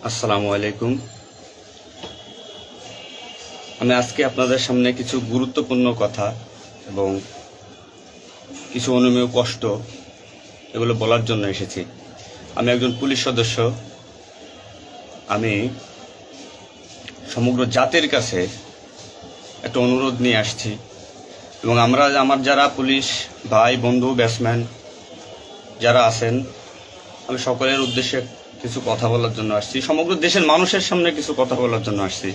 আসসালামু আলাইকুম। আমি আজকে আপনাদের সামনে কিছু গুরুত্বপূর্ণ কথা এবং কিছু অনুমেয় কষ্ট এগুলো বলার জন্য এসেছি। আমি একজন পুলিশ সদস্য। আমি সমগ্র জাতির কাছে একটা অনুরোধ নিয়ে আসছি এবং আমার যারা পুলিশ ভাই বন্ধু ব্যাটসম্যান যারা আছেন, আমি সকলের উদ্দেশ্যে কিছু কথা বলার জন্য আসছি। সমগ্র দেশের মানুষের সামনে কিছু কথা বলার জন্য আসছি।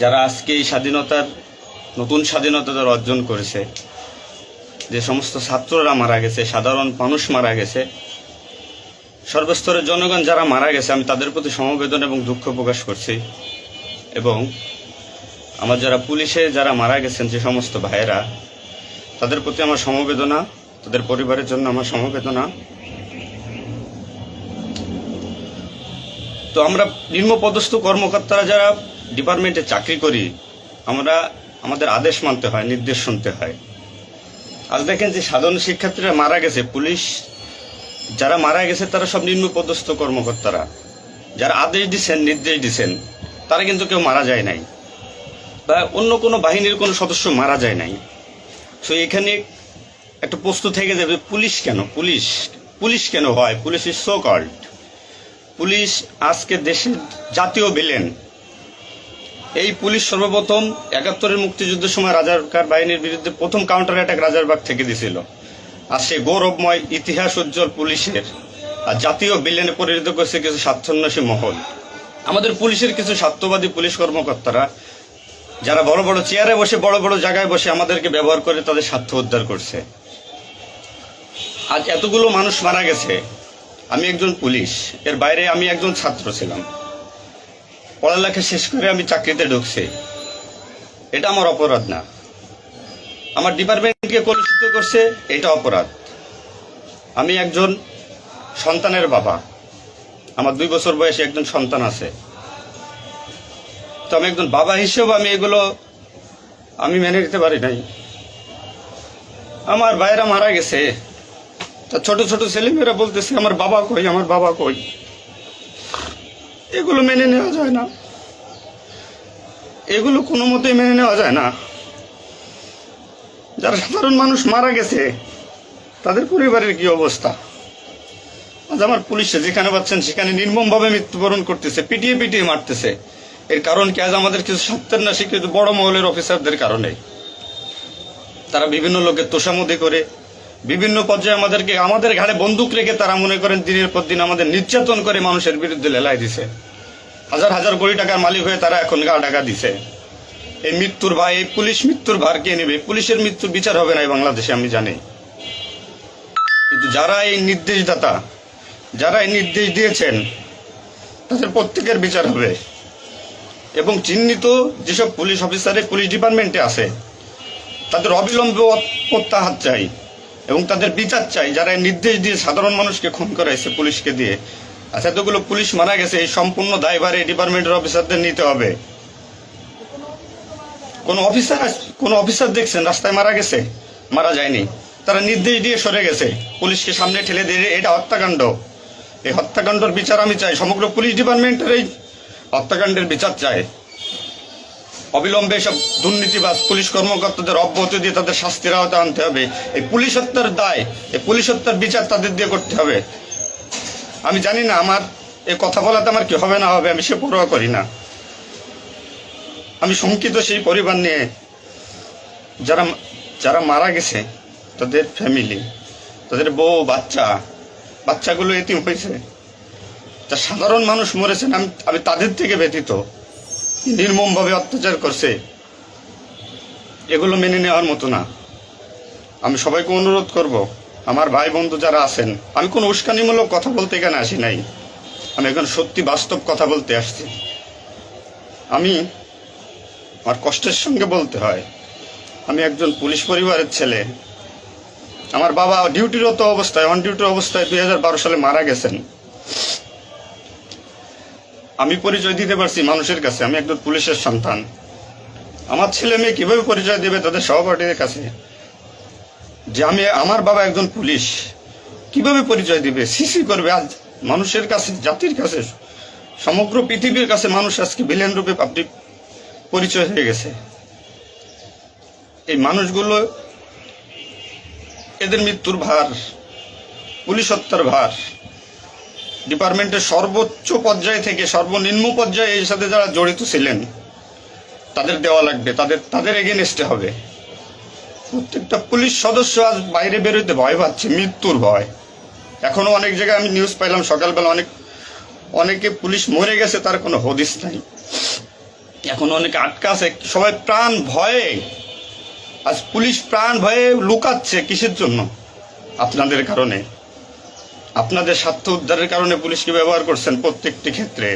যারা আজকে এই নতুন স্বাধীনতা যারা অর্জন করেছে, যে সমস্ত ছাত্ররা মারা গেছে, সাধারণ মানুষ মারা গেছে, সর্বস্তরের জনগণ যারা মারা গেছে, আমি তাদের প্রতি সমবেদনা এবং দুঃখ প্রকাশ করছি। এবং আমার যারা পুলিশে যারা মারা গেছেন যে সমস্ত ভাইয়েরা, তাদের প্রতি আমার সমবেদনা, তাদের পরিবারের জন্য আমার সমবেদনা। তো আমরা নিম্নপদস্থ কর্মকর্তারা যারা ডিপার্টমেন্টে চাকরি করি, আমাদের আদেশ মানতে হয়, নির্দেশ শুনতে হয়। আজ দেখেন যে সাধারণ শিক্ষার্থীরা মারা গেছে, পুলিশ যারা মারা গেছে তারা সব নিম্নপদস্থ কর্মকর্তারা, যারা আদেশ দিচ্ছেন নির্দেশ দিচ্ছেন, তারা কিন্তু কেউ মারা যায় নাই, বা অন্য কোনো বাহিনীর কোনো সদস্য মারা যায় নাই। তো এখানে একটা প্রশ্ন থেকে যাবে, পুলিশ কেন পুলিশ কেন হয়? Police is so called. Police আজকে দেশের জাতীয় ভিলেন। এই পুলিশ সর্বপ্রথম ৭১-এর মুক্তিযুদ্ধের সময় রাজাকার বাহিনীর বিরুদ্ধে প্রথম কাউন্টার অ্যাটাক রাজারবাগ থেকে দিছিল। আর সে গৌরবময় ইতিহাস উজ্জ্বল পুলিশের আর জাতীয় ভিলেনে পরিণত করছে কিছু স্বার্থান্বেষী মহল। আমাদের পুলিশের কিছু স্বার্থবাদী পুলিশ কর্মকর্তারা যারা বড় বড় চেয়ারে বসে, বড় বড় জায়গায় বসে আমাদেরকে ব্যবহার করে তাদের স্বার্থ উদ্ধার করছে। আজ এতগুলো মানুষ মারা গেছে। আমি একজন পুলিশ, এর বাইরে আমি একজন ছাত্র ছিলাম। পড়ালেখা শেষ করে আমি চাকরিতে ঢুকছি, এটা আমার অপরাধ না। আমার ডিপার্টমেন্টকে কলুষিত করছে, এটা অপরাধ। আমি একজন সন্তানের বাবা, আমার 2 বছর বয়সে একজন সন্তান আছে। তো আমি একজন বাবা হিসেবে আমি মেনে নিতে পারি নাই। আমার ভাইয়েরা মারা গেছে, তা ছোট ছোট ছেলেমেয়েরা বলতেছে আমার বাবা কই, আমার বাবা কই। এগুলো মেনে নেওয়া যায় না, এগুলো কোনো মতেই মেনে নেওয়া যায় না। যারা সাধারণ মানুষ মারা গেছে তাদের পরিবারের কি অবস্থা? আজ আমার পুলিশে যেখানে পাচ্ছেন সেখানে নির্মমভাবে মৃত্যুবরণ করতেছে, পিটিয়ে পিটিয়ে মারতেছে। এর কারণ কি? আজ আমাদের কিছু সত্যের না স্বীকৃত বড় মহলের অফিসারদের কারণে। তারা বিভিন্ন লোকের তোষামোদি করে বিভিন্ন পর্যায়ে আমাদের ঘাড়ে বন্দুক রেখে তারা মনে করেন দিনের পর দিন আমাদের নির্যাতন করে মানুষের বিরুদ্ধে লেলাই দিছে। হাজার হাজার কোটি টাকার মালিক হয়ে তারা এখন গা ঢাকা দিছে। এই মৃত্যুর ভার, এই পুলিশ মৃত্যুর ভার কে নেবে? পুলিশের মৃত্যুর বিচার হবে না এই বাংলাদেশে, আমি জানি। কিন্তু যারা এই নির্দেশদাতা, যারা এই নির্দেশ দিয়েছেন, তাদের প্রত্যেকের বিচার হবে। এবং চিহ্নিত যেসব পুলিশ অফিসার পুলিশ ডিপার্টমেন্টে আছে, তাদের অবিলম্বে প্রত্যাহার চাই এবং তাদের বিচার চাই, যারা নির্দেশ দিয়ে সাধারণ মানুষকে খুন করাইছে পুলিশকে দিয়ে। আচ্ছা, এতগুলো পুলিশ মারা গেছে, এই সম্পূর্ণ দায়ভার এই ডিপার্টমেন্টের অফিসারদের নিতে হবে। কোন অফিসার দেখছেন রাস্তায় মারা গেছে? মারা যায়নি। তারা নির্দেশ দিয়ে সরে গেছে, পুলিশকে সামনে ঠেলে দিয়ে। এটা হত্যাকাণ্ড। এই হত্যাকাণ্ডের বিচার আমি চাই। সমগ্র পুলিশ ডিপার্টমেন্টের এই হত্যাকাণ্ডের বিচার চাই। অবিলম্বে সব দুর্নীতিবাজ পুলিশ কর্মকর্তাদের অব্যাহতি দিয়ে তাদের শাস্তির আওতায় আনতে হবে। এই পুলিশ হত্যার দায়, এই পুলিশ হত্যার বিচার তাদের দিয়ে করতে হবে। আমি জানি না আমার এই কথা বলাতে আমার কি হবে না হবে, আমি সে পরোয়া করি না। আমি শঙ্কিত সেই পরিবার নিয়ে, যারা মারা গেছে, তাদের ফ্যামিলি, তাদের বউ বাচ্চাগুলো এতিম হয়েছে। তা সাধারণ মানুষ মরেছেন, আমি তাদের থেকে ব্যতীত। নির্মমভাবে অত্যাচার করছে, এগুলো মেনে নেওয়ার মতো না। আমি সবাইকে অনুরোধ করব, আমার ভাই বন্ধু যারা আছেন, আমি কোনো উস্কানিমূলক কথা বলতে এখানে আসি নাই। আমি এখন সত্যি বাস্তব কথা বলতে আসছি। আমার কষ্টের সঙ্গে বলতে হয়, আমি একজন পুলিশ পরিবারের ছেলে। আমার বাবা অন ডিউটির অবস্থায় 2012 সালে মারা গেছেন। আমি পরিচয় দিতে পারছি মানুষের কাছে, আমি একজন পুলিশের সন্তান। আমার ছেলে মেয়ে কিভাবে পরিচয় দেবে তাদের সহপাঠীদের কাছে যে আমার বাবা একজন পুলিশ? কিভাবে পরিচয় দিবে? সিসি করবে? আজ মানুষের কাছে, জাতির কাছে সমগ্র পৃথিবীর কাছে মানুষ আজকে ভিলেন রূপে আপনি পরিচয় হয়ে গেছে। এই মানুষগুলো, এদের মৃত্যুর ভার, পুলিশ হত্যার ভার ডিপার্টমেন্টের সর্বোচ্চ পর্যায় থেকে সর্বনিম্ন পর্যায়ে এর সাথে যারা জড়িত ছিলেন তাদের দেওয়া লাগবে, তাদের এগেনস্টে হবে। প্রত্যেকটা পুলিশ সদস্য আজ বাইরে বেরোতে ভয় পাচ্ছে, মৃত্যুর ভয়। এখনো অনেক জায়গায় আমি নিউজ পাইলাম সকালবেলা, অনেকে পুলিশ মরে গেছে, তার কোনো হদিস নাই। এখন অনেকে আটকা আছে, সবাই প্রাণ ভয়ে, আজ পুলিশ প্রাণ ভয়ে লুকাচ্ছে। কিসের জন্য? আপনাদের কারণে, আপনাদের স্বার্থ উদ্ধারের কারণে পুলিশকে ব্যবহার করছেন প্রত্যেকটি ক্ষেত্রে।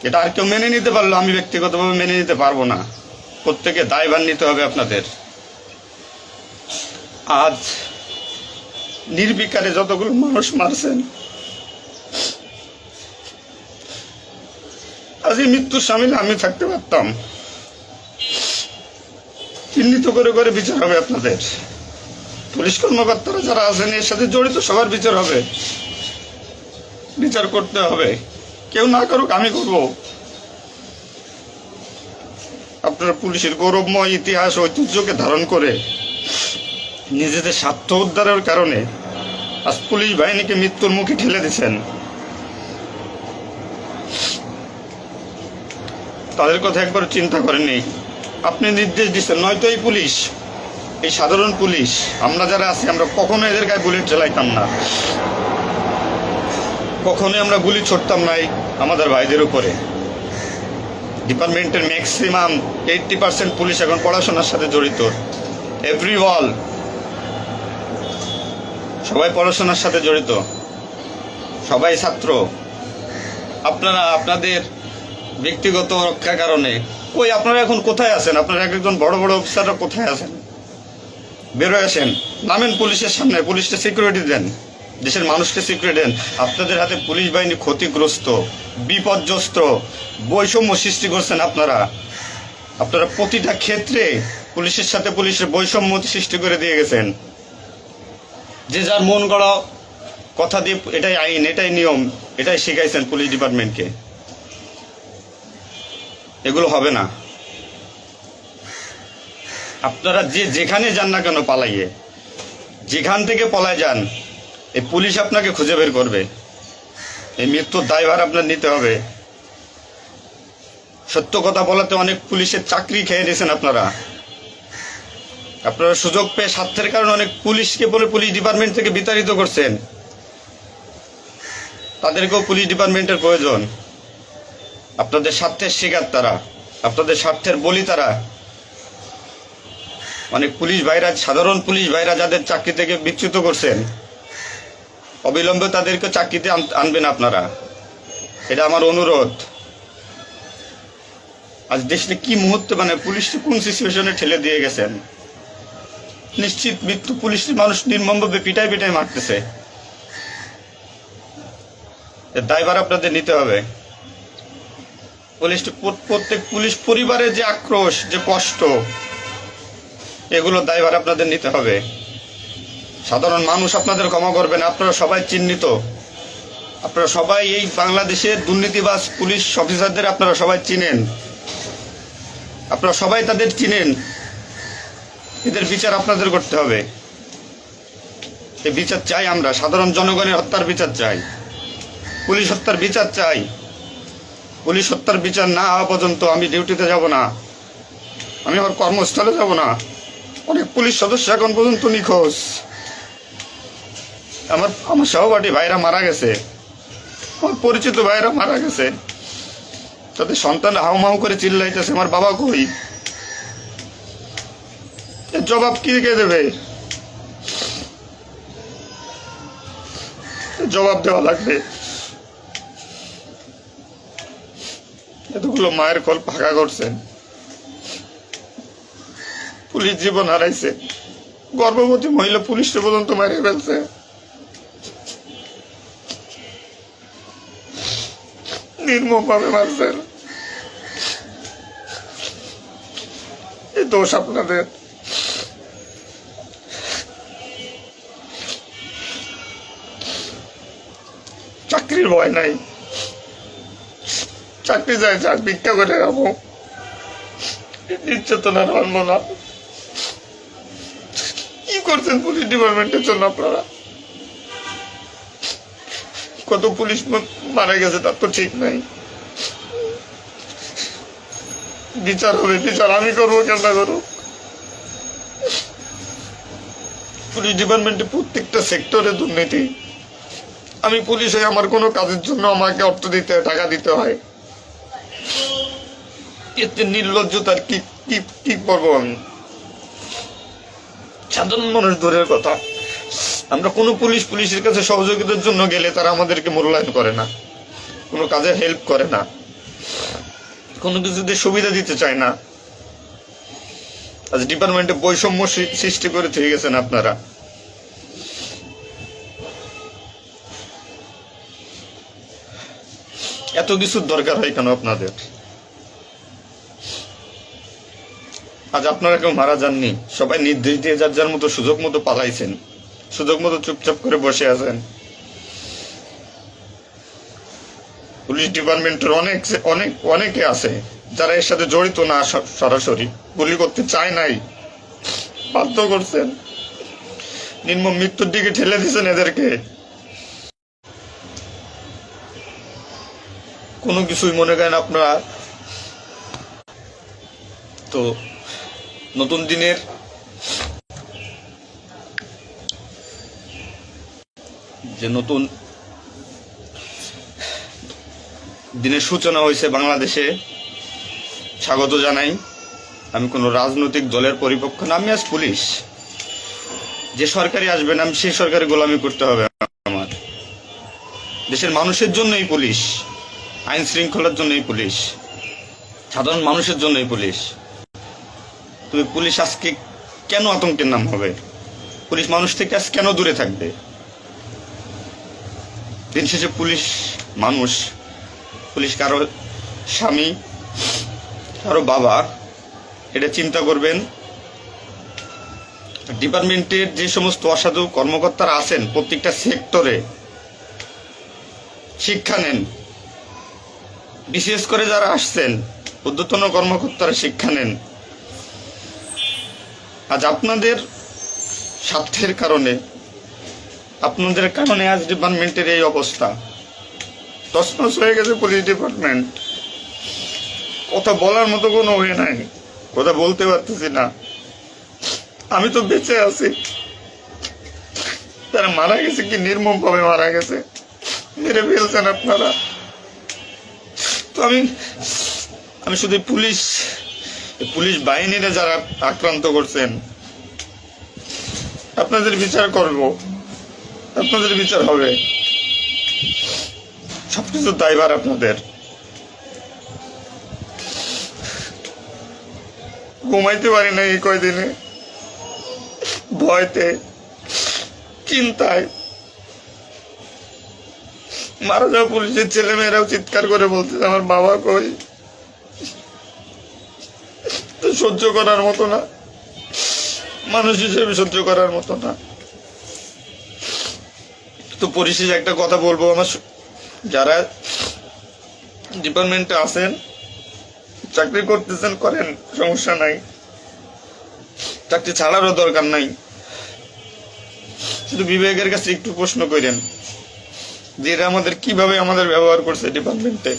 এটা আর কেউ মেনে নিতে পারলো, আমি ব্যক্তিগতভাবে মেনে নিতে পারবো না। প্রত্যেকে দায়ভার নিতে হবে আপনাদের। আজ নির্বিকারে যতগুলো মানুষ মারছেন, আজ এই মৃত্যুর সামিলে আমি থাকতে পারতাম। চিহ্নিত করে করে বিচার হবে আপনাদের। পুলিশ কর্মকর্তারা যারা আছেন এর সাথে জড়িত সবার বিচার হবে, বিচার করতে হবে। কেউ না করুক, আমি করব। আপনারা পুলিশের গৌরবময় ইতিহাস ঐতিহ্যকে ধারণ করে নিজেদের স্বার্থ উদ্ধারের কারণে আজ পুলিশ বাহিনীকে মৃত্যুর মুখে ঠেলে দিচ্ছেন। তাদের কথা একবার চিন্তা করেননি। আপনি নির্দেশ দিচ্ছেন, নয়তো এই পুলিশ, এই সাধারণ পুলিশ, আমরা যারা আছি, আমরা কখনো এদের গায়ে বুলেট চালাইতাম না, কখনোই আমরা গুলি ছড়তাম নাই আমাদের ভাইদের উপরে। ডিপার্টমেন্টের ম্যাক্সিমাম 80% পুলিশ এখন পড়াশোনার সাথে জড়িত। এভরি ওয়াল, সবাই পড়াশোনার সাথে জড়িত, সবাই ছাত্র। আপনারা আপনাদের ব্যক্তিগত রক্ষার কারণে কই, আপনারা এখন কোথায় আছেন? আপনারা একজন বড় বড় অফিসাররা কোথায় আছেন? বেরোয় আসেন, নামেন পুলিশের সামনে, পুলিশকে সিকিউরিটি দেন, দেশের মানুষকে সিকিউরিটি দেন। আপনাদের হাতে পুলিশ বাহিনী ক্ষতিগ্রস্ত, বিপর্যস্ত, বৈষম্য সৃষ্টি করছেন আপনারা। আপনারা প্রতিটা ক্ষেত্রে পুলিশের সাথে পুলিশের বৈষম্য সৃষ্টি করে দিয়ে গেছেন। যে যার মন গড়া কথা দিয়ে এটাই আইন, এটাই নিয়ম, এটাই শিখাইছেন পুলিশ ডিপার্টমেন্টকে। এগুলো হবে না। আপনারা যেখানে যান না কেন পালাইয়ে, যেখান থেকে পলায় যান, এই পুলিশ আপনাকে খুঁজে বের করবে। এই মৃত্যুর দায়ভার আপনার নিতে হবে। সত্য কথা বলাতে অনেক পুলিশের চাকরি খেয়ে নিয়েছেন আপনারা। আপনারা সুযোগ পেয়ে স্বার্থের কারণে অনেক পুলিশকে বলে পুলিশ ডিপার্টমেন্ট থেকে বিতাড়িত করছেন। তাদেরকেও পুলিশ ডিপার্টমেন্টের প্রয়োজন। আপনাদের স্বার্থের শিকার তারা, আপনাদের স্বার্থের বলি তারা। অনেক পুলিশ ভাইরা, সাধারণ পুলিশ ভাইরা যাদের চাকরি থেকে বিচ্যুত করছেন, অবিলম্বে তাদেরকে চাকরিতে আনবেন আপনারা। এটা আমার অনুরোধ। আজ দেশে কি মুহূর্তে, পুলিশকে কোন সিচুয়েশনে ঠেলে দিয়ে গেছেন। নিশ্চিত মৃত্যু, পুলিশ মানুষ নির্মমভাবে পিটাই পিটাই মারতেছে। এর দায়ভার আপনাদের নিতে হবে। প্রত্যেক পুলিশ পরিবারের যে আক্রোশ, যে কষ্ট, এগুলো দায়ভার আপনাদের নিতে হবে। সাধারণ মানুষ আপনাদের ক্ষমা করবেন। আপনারা সবাই চিহ্নিত, আপনারা সবাই এই বাংলাদেশের দুর্নীতিবাজ পুলিশ অফিসারদের আপনারা সবাই চিনেন, আপনারা সবাই তাদের চিনেন। এদের বিচার আপনাদের করতে হবে। এই বিচার চাই আমরা। সাধারণ জনগণের হত্যার বিচার চাই, পুলিশ হত্যার বিচার চাই। পুলিশ হত্যার বিচার না হওয়া পর্যন্ত আমি ডিউটিতে যাব না, আমি আমার কর্মস্থলে যাব না। অনেক পুলিশ সদস্য এখন পর্যন্ত নিখোঁজ। আমার সহপাঠী ভাইরা মারা গেছে, আমার পরিচিত ভাইরা মারা গেছে। তাদের সন্তান হাউমাউ করে চিল্লাইতেছে, আমার বাবা কই? এর জবাব কি কে দেবে? জবাব দেওয়া লাগবে। এতগুলো মায়ের কোল ফাঁকা করছেন, পুলিশ জীবন হারাইছে, গর্ভবতী মহিলা পুলিশকে পর্যন্ত মারিয়ে ফেলছে। নির্মম ভাবে মারছেন। এই দোষ আপনাদের। চাকরির ভয় নাই, চাকরি যায় যাক, ভিক্ষা করে খাবো, নির্যাতন আর মানবো না। কি করছেন পুলিশ ডিপার্টমেন্টের জন্য আপনারা? কত পুলিশ মারা গেছে তার তো ঠিক নাই। বিচার হবে, বিচার আমি করবো, কেন করবো? পুলিশ ডিপার্টমেন্টে প্রত্যেকটা সেক্টরে দুর্নীতি। আমি পুলিশ হয়ে আমার কোনো কাজের জন্য আমাকে অর্থ দিতে হয়, টাকা দিতে হয়। এতে নির্লজ্জতার কি কি কি করবো আমি? সাধারণ মানুষ দূরের কথা, আমরা কোনো পুলিশের কাছে সহযোগিতার জন্য গেলে তারা আমাদেরকে মূল্যায়ন করে না, কোনো কাজে হেল্প করে না, কোনো কিছুতে সুবিধা দিতে চায় না। আজ ডিপার্টমেন্টে বৈষম্য সৃষ্টি করে থেকে গেছেন আপনারা। এত কিছুর দরকার হয় কেন আপনাদের? আজ আপনারা কেউ মারা যাননি, সবাই নির্দেশ দিয়ে যার যার মতো সুযোগ মতো পালাইছেন, সুযোগ মতো চুপচাপ করে বসে আছেন। পুলিশ ডিপার্টমেন্টের অনেকে আছে যারা এর সাথে জড়িত না, সরাসরি গুলি করতে চায় নাই, বাধ্য করছেন, নির্মম মৃত্যুর দিকে ঠেলে দিয়েছেন এদেরকে। কোনো কিছুই মনে করেন আপনারা। তো নতুন দিনের যে নতুন দিনের সূচনা হয়েছে বাংলাদেশে, স্বাগত জানাই। আমি কোনো রাজনৈতিক দলের পরিপক্ষ না, আমি আজ পুলিশ। যে সরকারি আসবেন আমি সেই সরকারি গোলামি করতে হবে আমার। দেশের মানুষের জন্যই পুলিশ, আইন শৃঙ্খলার জন্যই পুলিশ, সাধারণ মানুষের জন্যই পুলিশ। তুমি পুলিশ আজকে কেন আতঙ্কের নাম হবে? পুলিশ মানুষ থেকে আজ কেন দূরে থাকবে? দিন শেষে পুলিশ মানুষ, পুলিশ কারো স্বামী, কারো বাবা, এটা চিন্তা করবেন। ডিপার্টমেন্টের যে সমস্ত অসাধু কর্মকর্তারা আছেন প্রত্যেকটা সেক্টরে শিক্ষা নেন। বিশেষ করে যারা আসছেন ঊর্ধ্বতন কর্মকর্তারা শিক্ষা নেন। আজ আপনাদের স্বার্থের কারণে, আপনাদের কারণে আজ ডিপার্টমেন্টের এই অবস্থা। তছনছ হয়ে গেছে পুলিশ ডিপার্টমেন্ট। কথা বলার মতো কোনো ওয়ে নাই, কথা বলতে পারতেছি না। আমি তো বেঁচে আছি, তারা মারা গেছে, কি নির্মম ভাবে মারা গেছে, মেরে ফেলছেন আপনারা। তো আমি শুধু পুলিশ বাহিনীরা যারা আক্রান্ত করছেন আপনাদের বিচার করব, আপনাদের বিচার হবে। সবকিছু দায়ভার আপনাদের। ঘুমাইতে পারি না এই কয়দিনে, ভয়তে, চিন্তায়। মারা যাওয়া পুলিশের ছেলেমেয়েরাও চিৎকার করে বলতেছে আমার বাবা কই। সহ্য করার মতো না, মানুষ হিসেবে সহ্য করার মতো না। তো পরিশেষে একটা কথা বলবো, আমার যারা ডিপার্টমেন্টে আছেন, চাকরি করতেছেন করেন, সমস্যা নাই, চাকরি ছাড়ারও দরকার নাই। শুধু বিবেকের কাছে একটু প্রশ্ন করেন যে এরা কিভাবে আমাদের ব্যবহার করছে ডিপার্টমেন্টে।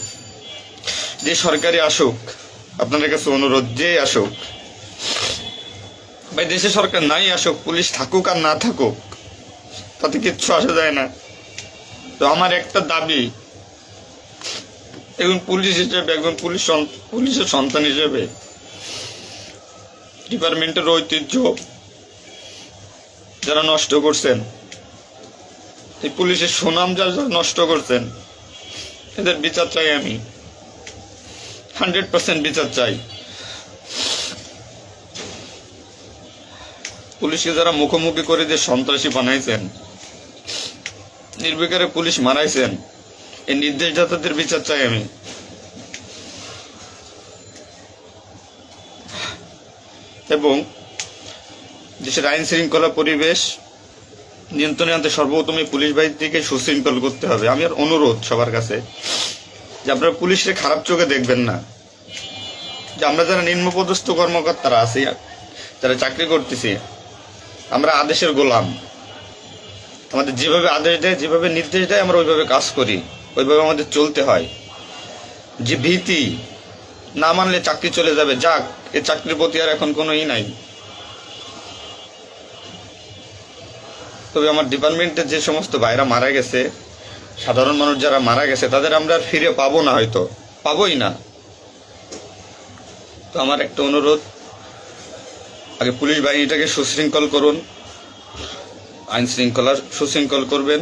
যে সরকারি আসুক, আপনাদের কাছে অনুরোধ, যে আসুক ভাই, দেশে সরকার নাই আসুক, পুলিশ থাকুক আর না থাকুক, তাতে কিচ্ছু আসা যায় না। তো আমার একটা দাবি, একজন পুলিশ হিসেবে, একজন পুলিশের সন্তান হিসেবে, ডিপার্টমেন্টের ঐতিহ্য যারা নষ্ট করছেন, এই পুলিশের সুনাম যারা নষ্ট করছেন, এদের বিচার চাই আমি, 100% বিচার চাই। পুলিশকে যারা মুখোমুখি করে যে সন্ত্রাসী বানাইছেন, নির্বিকারে পুলিশ মারাইছেন, এই নির্দেশদাতাদের বিচার চাই আমি। এবং দেশের আইন শৃঙ্খলা পরিবেশ নিয়ন্ত্রণে আনতে সর্বপ্রথমে পুলিশ বাহিনীকে সুশৃঙ্খল করতে হবে। আমি আর অনুরোধ সবার কাছে, যে আপনারা পুলিশে খারাপ চোখে দেখবেন না, যে আমরা যারা নিম্নপদস্থ কর্মকর্তারা আছি, যারা চাকরি করতেছি, আমরা আদেশের গোলাম। আমাদের যেভাবে আদেশ দেয়, যেভাবে নির্দেশ দেয়, আমরা ওইভাবে কাজ করি, ওইভাবে আমাদের চলতে হয়। যে ভীতি, না মানলে চাকরি চলে যাবে, যাক, এ চাকরির প্রতি আর এখন কোনো নাই। তবে আমার ডিপার্টমেন্টে যে সমস্ত ভাইরা মারা গেছে, সাধারণ মানুষ যারা মারা গেছে, তাদের আমরা আর ফিরে পাবো না, হয়তো পাবোই না। তো আমার একটা অনুরোধ, আগে পুলিশ বাহিনীটাকে সুশৃঙ্খল করুন, আইন শৃঙ্খলা সুশৃঙ্খল করবেন।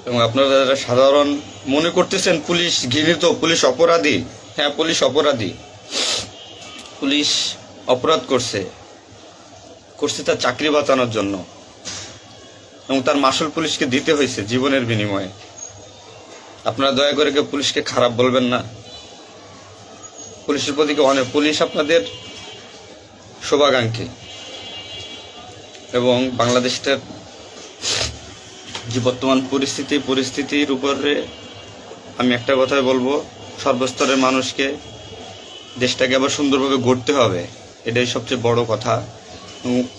এবং আপনারা যারা সাধারণ মনে করতেছেন পুলিশ ঘৃণিত, পুলিশ অপরাধী, হ্যাঁ পুলিশ অপরাধী, পুলিশ অপরাধ করছে তার চাকরি বাঁচানোর জন্য, এবং তার মাসুল পুলিশকে দিতে হয়েছে জীবনের বিনিময়ে। আপনারা দয়া করে কেউ পুলিশকে খারাপ বলবেন না। পুলিশের প্রতি অনেক, পুলিশ আপনাদের শুভাকাঙ্ক্ষী। এবং বাংলাদেশটার যে বর্তমান পরিস্থিতির উপরে আমি একটা কথাই বলবো, সর্বস্তরের মানুষকে দেশটাকে আবার সুন্দরভাবে গড়তে হবে, এটাই সবচেয়ে বড় কথা।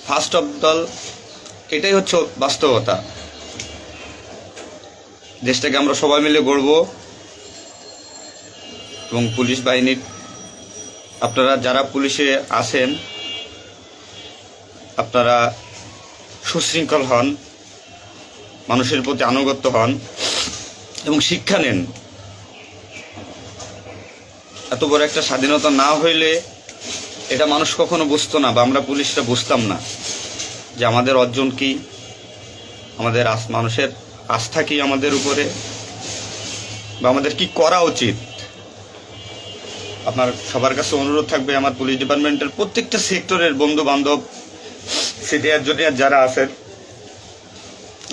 ফার্স্ট অফ অল এটাই হচ্ছে বাস্তবতা। দেশটাকে আমরা সবাই মিলে গড়ব। এবং পুলিশ বাহিনীর আপনারা যারা পুলিশে আছেন, আপনারা সুশৃঙ্খল হন, মানুষের প্রতি আনুগত্য হন এবং শিক্ষা নেন। এত বড় একটা স্বাধীনতা না হইলে এটা মানুষ কখনো বুঝতো না, বা আমরা পুলিশরা বুঝতাম না যে আমাদের অর্জন কি, আমাদের মানুষের আস্থা কি আমাদের উপরে, বা আমাদের কি করা উচিত। আপনার সবার কাছে অনুরোধ থাকবে, আমার পুলিশ ডিপার্টমেন্টের প্রত্যেকটা সেক্টরের বন্ধু বান্ধব, সিনিয়র জুনিয়র যারা আছেন,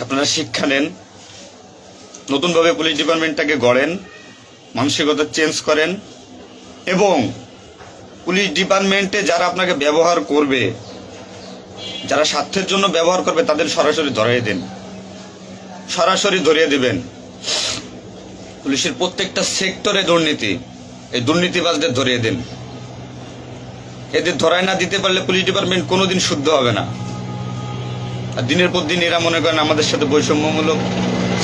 আপনারা শিক্ষা নেন, নতুনভাবে পুলিশ ডিপার্টমেন্টটাকে গড়েন, মানসিকতা চেঞ্জ করেন। এবং পুলিশ ডিপার্টমেন্টে যারা আপনাকে ব্যবহার করবে, যারা স্বার্থের জন্য ব্যবহার করবে, তাদের সরাসরি ধরিয়ে দেন, সরাসরি ধরিয়ে দিবেন। পুলিশের প্রত্যেকটা সেক্টরে দুর্নীতি, এই দুর্নীতিবাজদের ধরিয়ে দেন। এদের ধরায় না দিতে পারলে পুলিশ ডিপার্টমেন্ট কোনোদিন শুদ্ধ হবে না। আর দিনের পর দিন এরা মনে করেন আমাদের সাথে বৈষম্যমূলক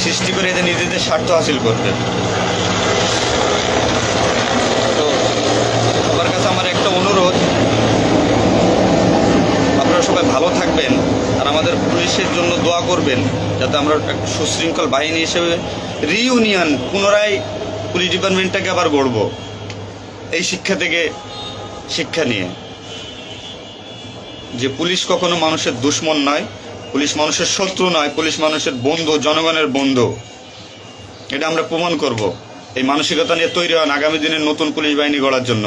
সৃষ্টি করে এদের নিজেদের স্বার্থ হাসিল করবে। তো সবার কাছে আমার একটা অনুরোধ, আপনারা সবাই ভালো থাকবেন আর আমাদের পুলিশের জন্য দোয়া করবেন, যাতে আমরা একটা সুশৃঙ্খল বাহিনী হিসেবে রিইউনিয়ন, পুনরায় পুলিশ ডিপার্টমেন্টটাকে আবার গড়ব, এই শিক্ষা থেকে শিক্ষা নিয়ে যে পুলিশ কখনো মানুষের দুশ্মন নয়, পুলিশ মানুষের শত্রু নয়, পুলিশ মানুষের বন্ধু, জনগণের বন্ধু। এটা আমরা প্রমাণ করব। এই মানসিকতা নিয়ে তৈরি হন আগামী দিনের নতুন পুলিশ বাহিনী গড়ার জন্য।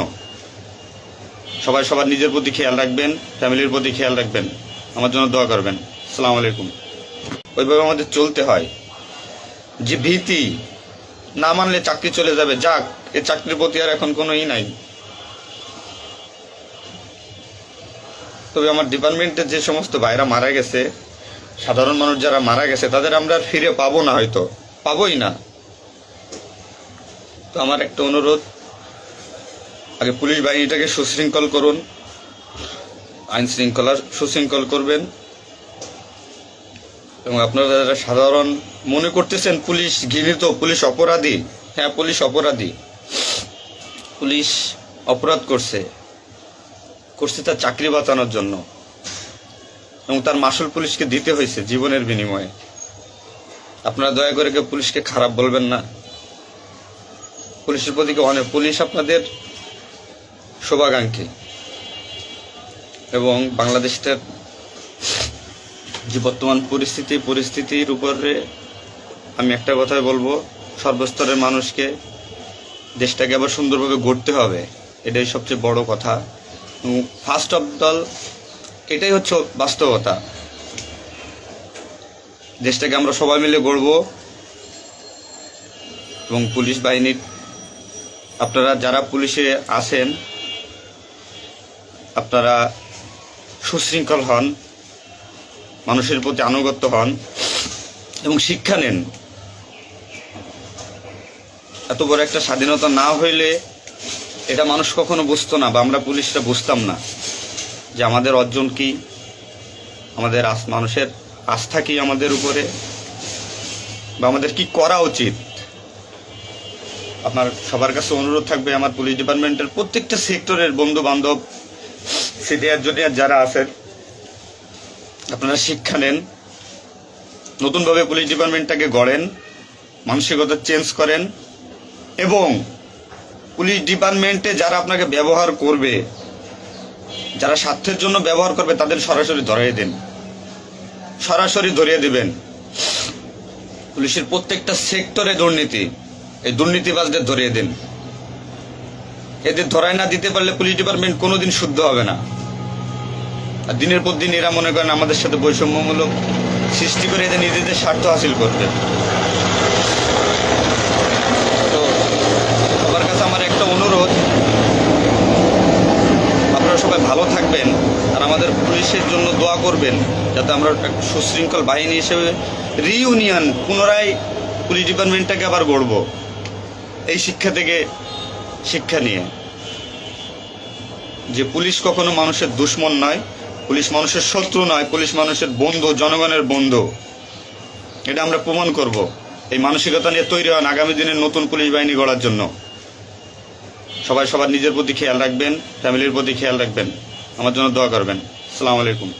সবাই সবার নিজের প্রতি খেয়াল রাখবেন, ফ্যামিলির প্রতি খেয়াল রাখবেন, আমার জন্য দোয়া করবেন। আসসালামু আলাইকুম। ওইভাবে আমাদের চলতে হয়। যে ভীতি, না মানলে চাকরি চলে যাবে, যাক, এ চাকরির প্রতি আর এখন কোনো নাই। তবে আমার ডিপার্টমেন্টের যে সমস্ত ভাইরা মারা গেছে, সাধারণ মানুষ যারা মারা গেছে, তাদের আমরা আর ফিরে পাবো না, হয়তো পাবোই না। তো আমার একটা অনুরোধ, আগে পুলিশ বাহিনীটাকে সুশৃঙ্খল করুন, আইন শৃঙ্খলা সুশৃঙ্খল করবেন। এবং আপনারা যারা সাধারণ মনে করতেছেন পুলিশ ঘৃণিত, পুলিশ অপরাধী, হ্যাঁ পুলিশ অপরাধী, পুলিশ অপরাধ করছে তার চাকরি বাঁচানোর জন্য, এবং তার মাসুল পুলিশকে দিতে হয়েছে জীবনের বিনিময়ে। আপনারা দয়া করে কেউ পুলিশকে খারাপ বলবেন না। পুলিশের প্রতি অনেক, পুলিশ আপনাদের শুভাকাঙ্ক্ষী। এবং বাংলাদেশটার যে বর্তমান পরিস্থিতির উপরে আমি একটা কথাই বলবো, সর্বস্তরের মানুষকে দেশটাকে আবার সুন্দরভাবে গড়তে হবে, এটাই সবচেয়ে বড় কথা। ফার্স্ট অফ অল এটাই হচ্ছে বাস্তবতা। দেশটাকে আমরা সবাই মিলে গড়ব। এবং পুলিশ বাহিনীর আপনারা যারা পুলিশে আছেন, আপনারা সুশৃঙ্খল হন, মানুষের প্রতি আনুগত্য হন এবং শিক্ষা নেন। এত বড় একটা স্বাধীনতা না হইলে এটা মানুষ কখনো বুঝতো না, বা আমরা পুলিশরা বুঝতাম না যে আমাদের অর্জন কি, আমাদের মানুষের আস্থা কি আমাদের উপরে, বা আমাদের কি করা উচিত। আপনার সবার কাছে অনুরোধ থাকবে, আমার পুলিশ ডিপার্টমেন্টের প্রত্যেকটা সেক্টরের বন্ধু বান্ধব, সিনিয়র জুনিয়র যারা আছেন, আপনারা শিক্ষা নেন, নতুনভাবে পুলিশ ডিপার্টমেন্টটাকে গড়েন, মানসিকতা চেঞ্জ করেন, এবং পুলিশ ডিপার্টমেন্টে যারা আপনাকে ব্যবহার করবে, যারা স্বার্থের জন্য ব্যবহার করবে, তাদের সরাসরি ধরিয়ে দেন, সরাসরি ধরিয়ে দিবেন। পুলিশের প্রত্যেকটা সেক্টরে দুর্নীতি, এই দুর্নীতিবাজদের ধরিয়ে দেন। এদের ধরায় না দিতে পারলে পুলিশ ডিপার্টমেন্ট কোনোদিন শুদ্ধ হবে না। আর দিনের পর দিন এরা মনে করেন আমাদের সাথে বৈষম্যমূলক সৃষ্টি করে এদের নিজেদের স্বার্থ হাসিল করবে। তো সবার কাছে আমার একটা অনুরোধ, আপনারা সবাই ভালো থাকবেন আর আমাদের পুলিশের জন্য দোয়া করবেন, যাতে আমরা সুশৃঙ্খল বাহিনী হিসেবে রিইউনিয়ন পুনরায় পুলিশ ডিপার্টমেন্টটাকে আবার গড়ব, এই শিক্ষা থেকে শিক্ষা নিয়ে যে পুলিশ কখনো মানুষের দুশ্মন নয়, পুলিশ মানুষের শত্রু নয়, পুলিশ মানুষের বন্ধু, জনগণের বন্ধু। এটা আমরা প্রমাণ করব। এই মানসিকতা নিয়ে তৈরি হন আগামী দিনের নতুন পুলিশ বাহিনী গড়ার জন্য। সবাই সবার নিজের প্রতি খেয়াল রাখবেন, ফ্যামিলির প্রতি খেয়াল রাখবেন, আমার জন্য দোয়া করবেন। আসসালামু আলাইকুম।